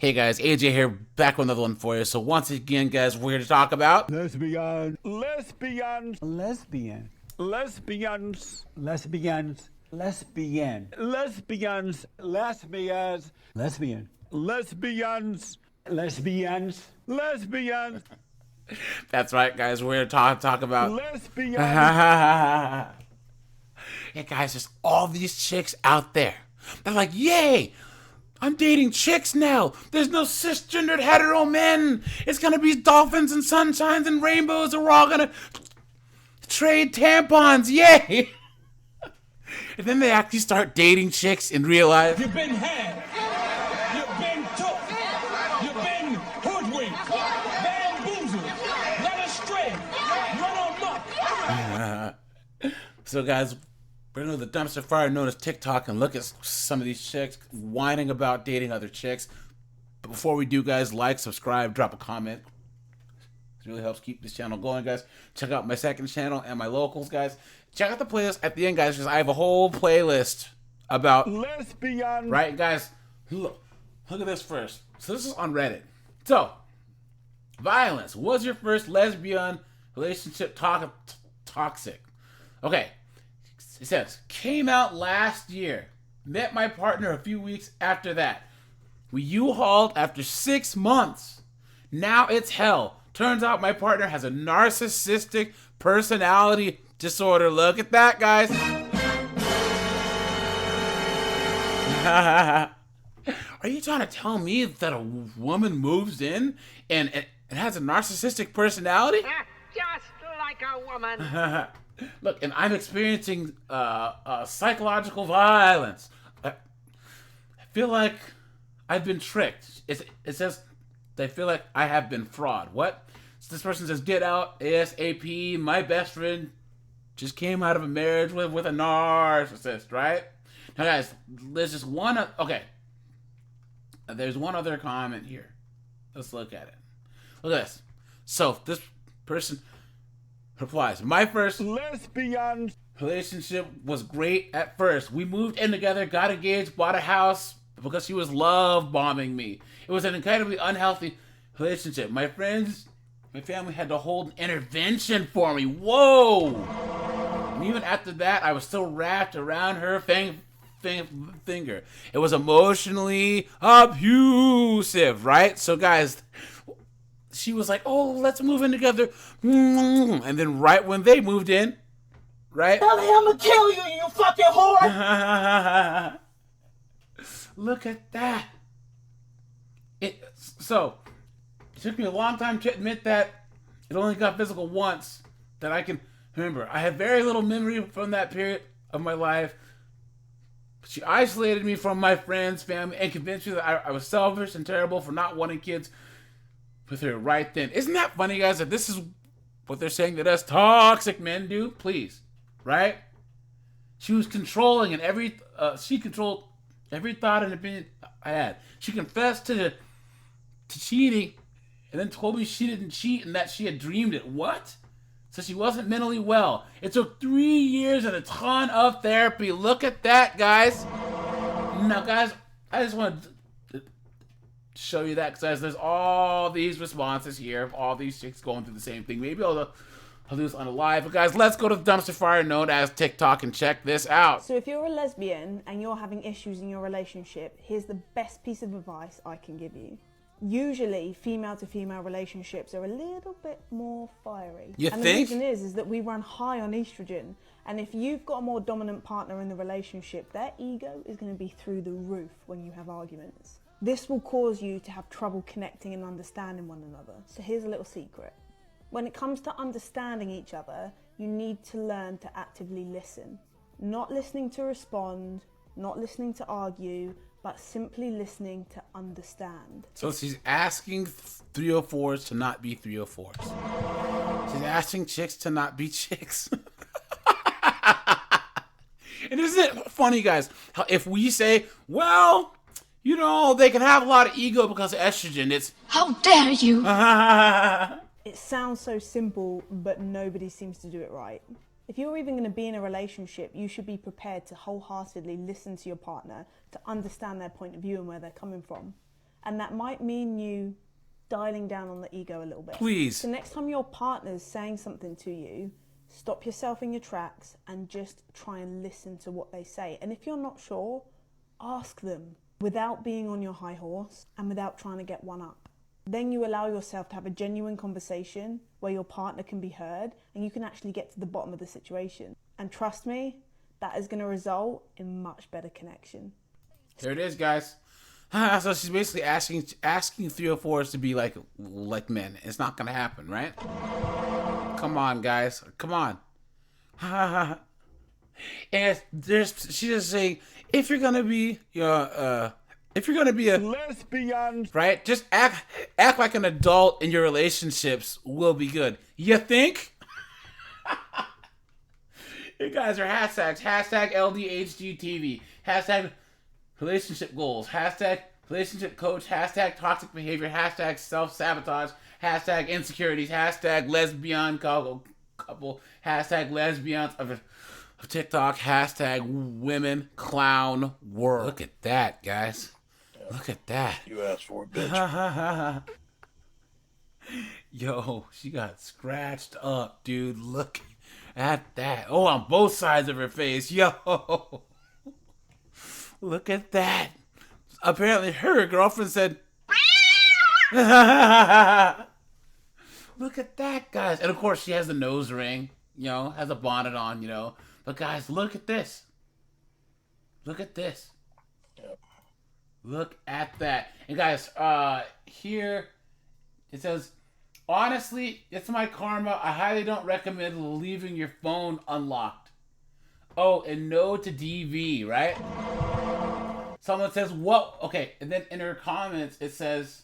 Hey guys, AJ here, back with another one for you. So once again, guys, we're here to talk about Lesbian. Lesbians. Lesbian. Lesbians. Lesbians. Lesbian. Lesbians. Lesbians. Lesbian. Lesbians. Lesbians. Lesbians. That's right, guys. We're here to talk about Lesbians. Yeah, guys, there's all these chicks out there. They're like, yay! I'm dating chicks now. There's no cisgendered hetero men. It's gonna be dolphins and sunshines and rainbows, and we're all gonna trade tampons. Yay! And then they actually start dating chicks and realize You've been had. You've been took. You've been hoodwinked. Bamboozled. Led astray. Run amok. So, guys, we're going to the dumpster fire known as TikTok and look at some of these chicks whining about dating other chicks. But before we do, guys, like, subscribe, drop a comment. It really helps keep this channel going, guys. Check out my second channel and my locals, guys. Check out the playlist at the end, guys, because I have a whole playlist about Lesbian. right, guys. Look at this first. So this is on Reddit. So, violence. Was your first lesbian relationship toxic? Okay. It says, came out last year. Met my partner a few weeks after that. We U-hauled after 6 months. Now it's hell. Turns out my partner has a narcissistic personality disorder. Look at that, guys. Are you trying to tell me that a woman moves in and has a narcissistic personality? Just like a woman. Look, and I'm experiencing psychological violence. I feel like I've been tricked. It says they feel like I have been fraud. What? So this person says, get out ASAP. My best friend just came out of a marriage with a narcissist, right? Now, guys, there's just one. Okay. There's one other comment here. Let's look at it. Look at this. So this person replies, my first Lesbians. relationship was great at first. We moved in together, got engaged, bought a house because she was love bombing me. It was an incredibly unhealthy relationship. My friends, my family had to hold an intervention for me. Whoa! And even after that, I was still wrapped around her finger. It was emotionally abusive, right? So guys, she was like, oh, let's move in together. And then right when they moved in, right? Ellie, I'm gonna kill you, you fucking whore! Look at that. So, it took me a long time to admit that it only got physical once that I can remember. I have very little memory from that period of my life. She isolated me from my friends, family, and convinced me that I was selfish and terrible for not wanting kids with her right then. Isn't that funny, guys, that this is what they're saying that us toxic men do? Please, right? She was controlling, and she controlled every thought and opinion I had. She confessed to cheating, and then told me she didn't cheat and that she had dreamed it. What? So she wasn't mentally well. It took 3 years and a ton of therapy. Look at that, guys. Now, guys, I just want to show you that because there's all these responses here of all these chicks going through the same thing. Maybe I'll do this on a live. But guys, let's go to the dumpster fire known as TikTok and check this out. So if you're a lesbian and you're having issues in your relationship, here's the best piece of advice I can give you. Usually, female-to-female relationships are a little bit more fiery. You and think? the reason is that we run high on estrogen. And if you've got a more dominant partner in the relationship, their ego is going to be through the roof when you have arguments. This will cause you to have trouble connecting and understanding one another. So here's a little secret. When it comes to understanding each other, you need to learn to actively listen. Not listening to respond, not listening to argue, but simply listening to understand. So she's asking 304s to not be 304s. She's asking chicks to not be chicks. And isn't it funny, guys, how if we say, well, you know, they can have a lot of ego because of estrogen, it's, How dare you? It sounds so simple, but nobody seems to do it right. If you're even going to be in a relationship, you should be prepared to wholeheartedly listen to your partner to understand their point of view and where they're coming from. And that might mean you dialing down on the ego a little bit. Please. So next time your partner's saying something to you, stop yourself in your tracks and just try and listen to what they say. And if you're not sure, ask them without being on your high horse and without trying to get one up. Then you allow yourself to have a genuine conversation where your partner can be heard and you can actually get to the bottom of the situation. And trust me, that is going to result in much better connection. There it is, guys. So she's basically asking 304s to be like men. It's not gonna happen, right? Come on, guys. Come on. And she's just saying, if you're gonna be a Lesbians. right, just act like an adult in your relationships will be good. You think? You guys are hashtags. Hashtag LDHGTV. Hashtag relationship goals. Hashtag relationship coach. Hashtag toxic behavior. Hashtag self-sabotage. Hashtag insecurities. Hashtag lesbian couple. Hashtag lesbians of TikTok. Hashtag women clown world. Look at that, guys. Look at that. You asked for it, bitch. Yo, she got scratched up, dude. Look at that. Oh, on both sides of her face. Yo. Look at that. Apparently her girlfriend said, look at that, guys. And of course she has the nose ring, has a bonnet on, But guys, look at this. Look at this. Yep. Look at that. And guys, here it says, honestly, it's my karma. I highly don't recommend leaving your phone unlocked. Oh, and no to DV, right? Someone says, what? Okay, and then in her comments, it says,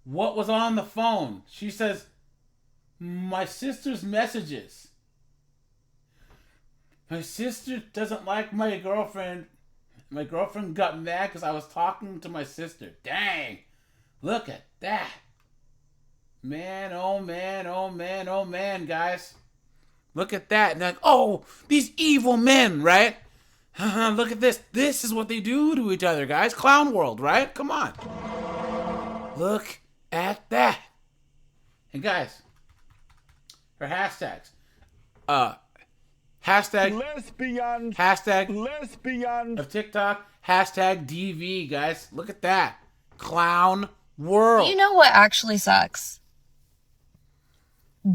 what was on the phone? She says, my sister's messages. My sister doesn't like my girlfriend. My girlfriend got mad because I was talking to my sister. Dang. Look at that. Man, oh man, oh man, oh man, guys. Look at that. And like, oh, these evil men, right? Look at this. This is what they do to each other, guys. Clown world, right? Come on. Look at that. And guys, her hashtags. Hashtag Lesbians. Hashtag Lesbians. of TikTok. Hashtag DV, guys. Look at that. Clown world. You know what actually sucks?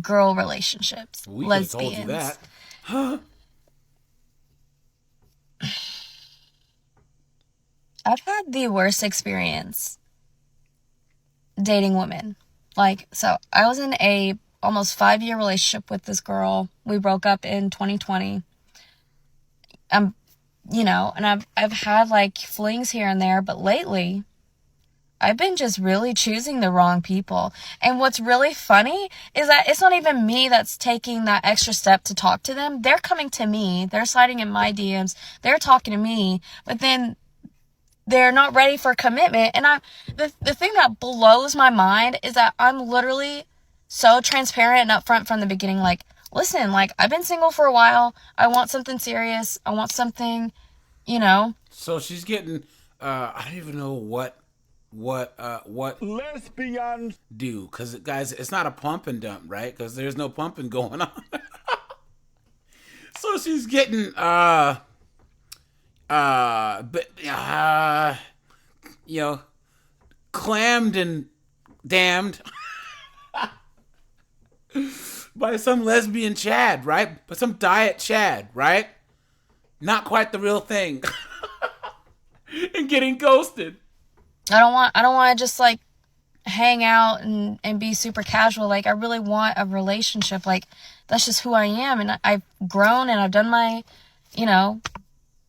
Girl relationships. We could have Lesbians. told you that. Huh? I've had the worst experience dating women. So I was in a almost 5-year relationship with this girl. We broke up in 2020. And I've had flings here and there, but lately I've been just really choosing the wrong people. And what's really funny is that it's not even me that's taking that extra step to talk to them. They're coming to me. They're sliding in my DMs. They're talking to me. But then they're not ready for commitment. And the thing that blows my mind is that I'm literally so transparent and upfront from the beginning. Listen, I've been single for a while. I want something serious. I want something, So she's getting, I don't even know what Lesbians. do. Because, guys, it's not a pump and dump, right? Because there's no pumping going on. So she's getting, clammed and damned by some lesbian Chad, right? But some diet Chad, right? Not quite the real thing. And getting ghosted. I don't want to just hang out and be super casual. I really want a relationship. That's just who I am. And I've grown and I've done my,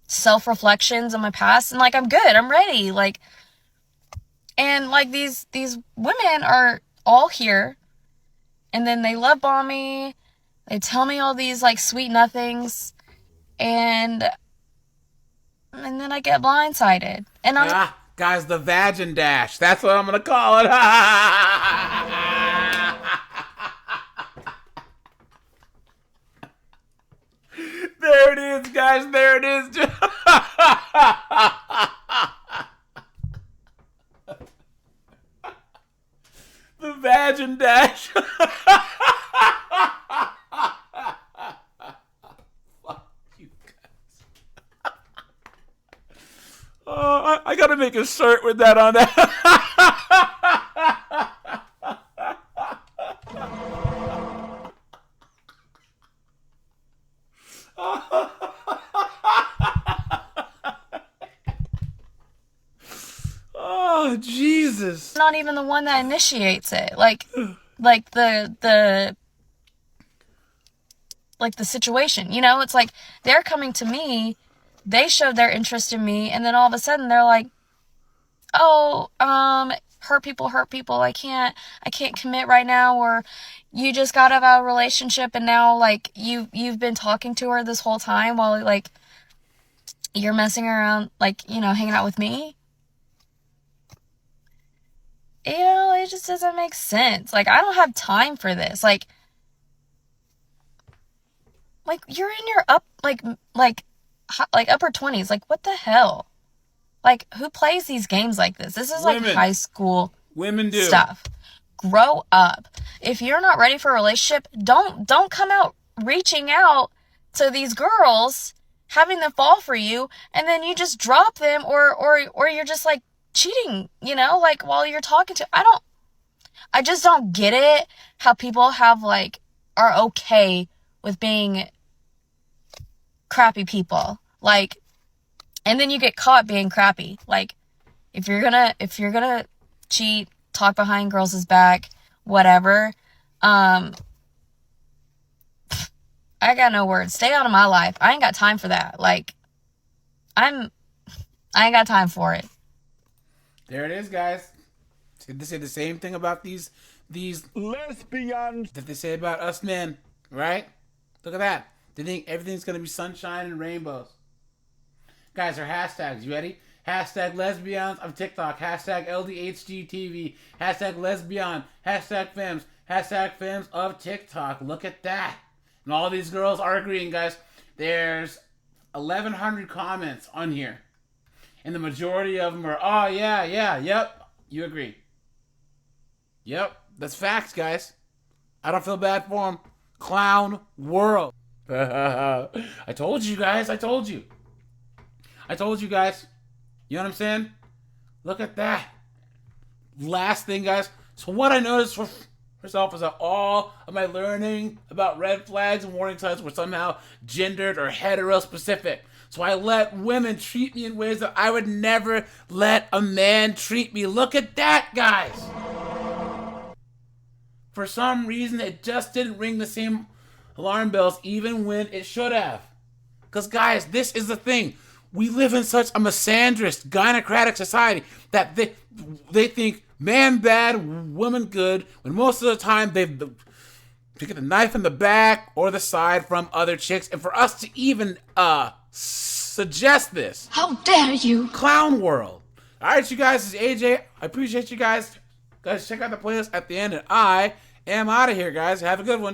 self-reflections on my past. And I'm good. I'm ready. And these women are all here. And then they love bomb me. They tell me all these sweet nothings. And then I get blindsided. And guys, the vagin dash. That's what I'm going to call it. There it is, guys. There it is. Vagin dash. Fuck you guys. Oh, I gotta make a shirt with that on that. Oh, Jesus. Not even the one that initiates it. Like the situation, you know, it's like they're coming to me, they showed their interest in me, and then all of a sudden they're like, oh, hurt people, I can't commit right now, or you just got out of a relationship and now like you've been talking to her this whole time while like you're messing around, like, you know, hanging out with me. You know, it just doesn't make sense. Like, I don't have time for this. Like you're in your upper 20s. Like, what the hell? Like, who plays these games like this? This is like high school Women do stuff. Grow up. If you're not ready for a relationship, don't come out reaching out to these girls, having them fall for you, and then you just drop them, or you're just like cheating, you know, like while you're talking to. I just don't get it, how people are okay with being crappy people. Like, and then you get caught being crappy. Like, if you're gonna cheat, talk behind girls' back, whatever, I got no words. Stay out of my life. I ain't got time for that. Like, I ain't got time for it. There it is, guys. They say the same thing about these Lesbians. that they say about us men, right? Look at that. They think everything's gonna be sunshine and rainbows. Guys, our hashtags. You ready? Hashtag Lesbians on TikTok. Hashtag LDHGTV. Hashtag Lesbian. Hashtag Femmes. Hashtag Femmes of TikTok. Look at that. And all these girls are agreeing, guys. There's 1,100 comments on here. And the majority of them are, oh, yeah, yep. You agree. Yep. That's facts, guys. I don't feel bad for them. Clown world. I told you guys. I told you guys. You know what I'm saying? Look at that. Last thing, guys. So what I noticed for myself is that all of my learning about red flags and warning signs were somehow gendered or hetero-specific. So I let women treat me in ways that I would never let a man treat me. Look at that, guys. For some reason, it just didn't ring the same alarm bells even when it should have. Because, guys, this is the thing. We live in such a misandrist, gynocratic society that they think man bad, woman good, when most of the time they get the knife in the back or the side from other chicks. And for us to even suggest this. How dare you? Clown world. All right, you guys, this is AJ. I appreciate you guys. Guys, check out the playlist at the end. And I am out of here, guys. Have a good one.